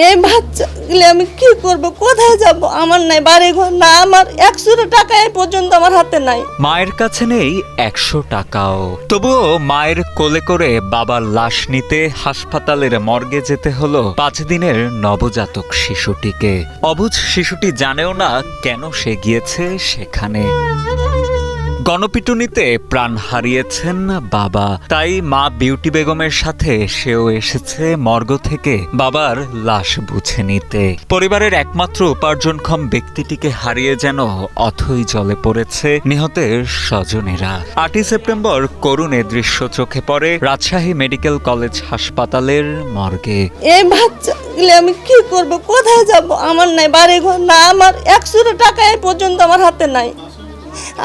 এই বাচ্চাগুলো আমি কি করব, কোথায় যাব? আমার নাই বাড়ি ঘর, না আমার 100 টাকা এই পর্যন্ত আমার হাতে নাই। মায়ের কাছে নেই 100 টাকাও। তবুও মায়ের কোলে করে বাবার লাশ নিতে হাসপাতালের মর্গে যেতে হলো 5 দিনের নবজাতক শিশুটিকে। অবুঝ শিশুটি জানেও না কেন সে গিয়েছে সেখানে। গণপিটুনিতে প্রাণ হারিয়েছেন বাবা, তাই মা বিউটি বেগমের সাথে সেও এসেছে মর্গ থেকে বাবার লাশ বুঝে নিতে। পরিবারের একমাত্র উপার্জনক্ষম ব্যক্তিটিকে হারিয়ে যেন অথই জলে পড়েছে নিহতের স্বজনেরা। 8 সেপ্টেম্বর করুণ এ দৃশ্য চোখে পড়ে রাজশাহী মেডিকেল কলেজ হাসপাতালের মর্গে। এই বাচ্চাগুলো আমি কি করব, কোথায় যাব? আমার নাই বাড়ি ঘর, না আমার 100 টাকা এই পর্যন্ত আমার হাতে নাই।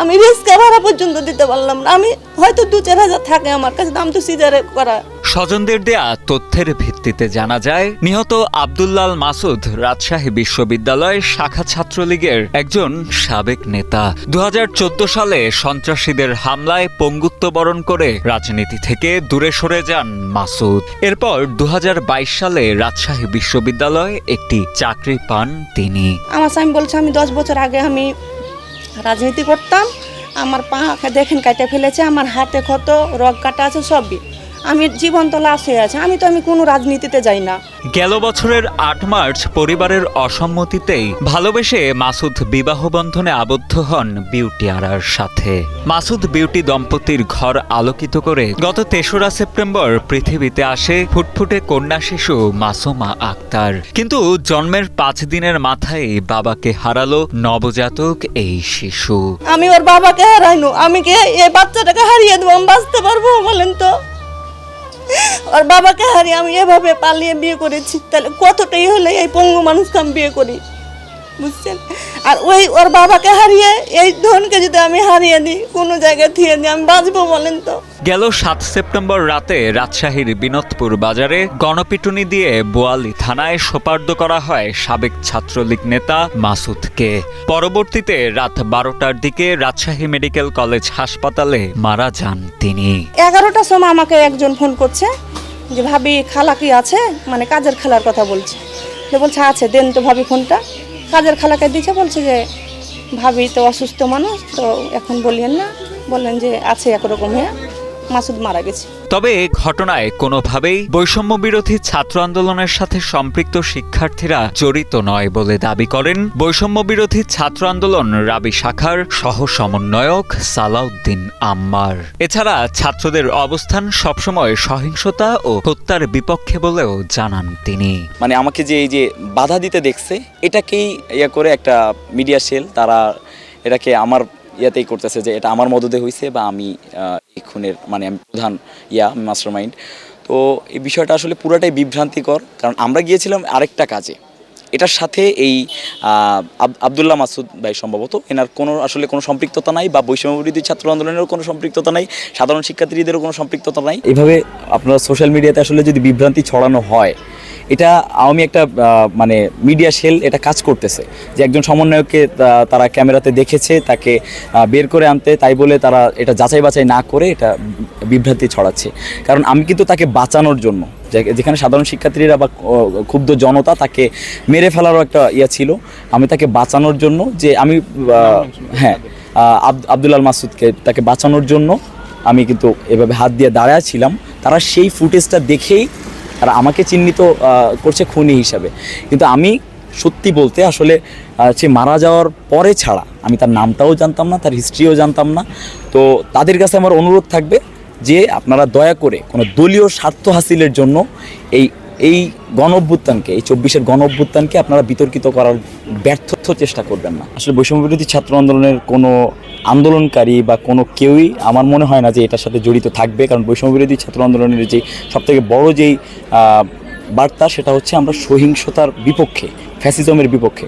আমি রিস্কা ভাড়া পর্যন্ত দিতে পারলাম না। আমি হয়তো 2-4 হাজার থাকে আমার কাছে, দাম তো সিজারে করা। স্বজনদের দেয়া তথ্যের ভিত্তিতে জানা যায় নিহত আব্দুল্লাল মাসুদ রাজশাহী বিশ্ববিদ্যালয় শাখা ছাত্রলীগের একজন সাবেক নেতা। 2014 সালে সন্ত্রাসীদের হামলায় পঙ্গুত্ব বরণ করে রাজনীতি থেকে দূরে সরে যান মাসুদ। এরপর 2022 সালে রাজশাহী বিশ্ববিদ্যালয়ে একটি চাকরি পান তিনি। আমার স্বামী বলছে আমি 10 বছর আগে আমি রাজনীতি করতাম, আমার পা দেখেন কাটে ফেলেছে, আমার হাতে ক্ষত, রগ কাটা আছে, সবই। আমি জীবন্ত লাশ হয়ে আছে, আমি কোনো রাজনীতিতে যাই না। গেল বছরের 8 মার্চ পরিবারের অসম্মতিতেই ভালোবেসে মাসুদ বিবাহ বন্ধনে আবদ্ধ হন বিউটি আরার সাথে। মাসুদ বিউটি দম্পতির ঘর আলোকিত করে গত 3রা সেপ্টেম্বর পৃথিবীতে আসে ফুটফুটে কন্যা শিশু মাসুমা আক্তার। কিন্তু জন্মের 5 দিনের মাথায় বাবাকে হারালো নবজাতক এই শিশু। আমি ওর বাবাকে হারাইনু, আমি কি এই বাচ্চাটাকে হারিয়ে দেবো? আমি বাঁচতে পারবো বলেন তো? ওর বাবাকে হারিয়ে আমি এভাবে পালিয়ে বিয়ে করেছি, তাহলে কতটাই হলে এই পঙ্গু মানুষকে আমি বিয়ে করি, বুঝছেন? আর ওর বাবাকে হারিয়ে এই ধনকে যদি আমি হারিয়ে দিই, কোনো জায়গায় থিয়ে দিই, আমি বাঁচবো বলেন তো? গেল 7 সেপ্টেম্বর রাতে রাজশাহীর বিনোদপুর বাজারে গণপিটুনি দিয়ে বোয়ালি থানায় সোপর্দ করা হয় সাবেক ছাত্রলীগ নেতা মাসুদকে। পরবর্তীতে রাত 12টার দিকে রাজশাহী মেডিকেল কলেজ হাসপাতালে মারা যান তিনি। 11টার সময় আমাকে একজন ফোন করছে যে ভাবি খালা কি আছে, মানে কাজের খালার কথা বলছে। সে বলছে আছে, দেন তো ভাবি ফোনটা। কাজের খালাকে দিচ্ছে, বলছে যে ভাবি তো অসুস্থ মানুষ, তো এখন বলিয়েন না, বললেন যে আছে একরকম হয়ে মাসুদ মারা গেছে। তবে এই ঘটনায় কোনোভাবেই বৈষম্য বিরোধী ছাত্র আন্দোলনের সাথে সম্পৃক্ত শিক্ষার্থীরা জড়িত নয় বলে দাবি করেন বৈষম্য বিরোধী ছাত্র আন্দোলন রাবি শাখার সহ সমন্বয়ক সালাউদ্দিন আম্মার। এছাড়া ছাত্রদের অবস্থান সবসময় সহিংসতা ও হত্যার বিপক্ষে বলেও জানান তিনি। মানে আমাকে যে এই যে বাধা দিতে দেখছে, এটাকেই করে একটা মিডিয়া সেল তারা এটাকে আমার ইয়াতেই করতেছে যে এটা আমার মদদে হয়েছে বা আমি এই খুনের মানে আমি প্রধান মাস্টার মাইন্ড। তো এই বিষয়টা আসলে পুরাটাই বিভ্রান্তিকর, কারণ আমরা গিয়েছিলাম আরেকটা কাজে। এটার সাথে এই আব্দুল্লাহ মাসুদ ভাই সম্ভবত এনার কোনো সম্পৃক্ততা নাই, বা বৈষম্য বিরোধী ছাত্র আন্দোলনেরও কোনো সম্পৃক্ততা নাই, সাধারণ শিক্ষার্থীদেরও কোনো সম্পৃক্ততা নাই। এইভাবে আপনারা সোশ্যাল মিডিয়াতে আসলে যদি বিভ্রান্তি ছড়ানো হয়, এটা আওয়ামী একটা মানে মিডিয়া সেল এটা কাজ করতেছে যে একজন সমন্বয়ককে তারা ক্যামেরাতে দেখেছে, তাকে বের করে আনতে, তাই বলে তারা এটা যাচাই বাছাই না করে এটা বিভ্রান্তি ছড়াচ্ছে। কারণ আমি কিন্তু তাকে বাঁচানোর জন্য, যেখানে সাধারণ শিক্ষার্থীরা বা ক্ষুব্ধ জনতা তাকে মেরে ফেলারও একটা ছিল, আমি তাকে বাঁচানোর জন্য যে আমি আব্দুল্লাল মাসুদকে তাকে বাঁচানোর জন্য আমি কিন্তু এভাবে হাত দিয়ে দাঁড়ায় ছিলাম। তারা সেই ফুটেজটা দেখেই তারা আমাকে চিহ্নিত করছে খুনি হিসাবে। কিন্তু আমি সত্যি বলতে আসলে সে মারা যাওয়ার পরে ছাড়া আমি তার নামটাও জানতাম না, তার হিস্ট্রিও জানতাম না। তো তাদের কাছে আমার অনুরোধ থাকবে যে আপনারা দয়া করে কোনো দলীয় স্বার্থ হাসিলের জন্য এই গণ-অভ্যুত্থানকে, এই 24-এর গণ-অভ্যুত্থানকে আপনারা বিতর্কিত করার ব্যর্থ চেষ্টা করবেন না। আসলে বৈষম্য বিরোধী ছাত্র আন্দোলনের কোনো আন্দোলনকারী বা কোনো কেউই আমার মনে হয় না যে এটার সাথে জড়িত থাকবে, কারণ বৈষম্য বিরোধী ছাত্র আন্দোলনের যে সবথেকে বড় যেই বার্তা সেটা হচ্ছে আমরা সহিংসতার বিপক্ষে, ফ্যাসিজমের বিপক্ষে।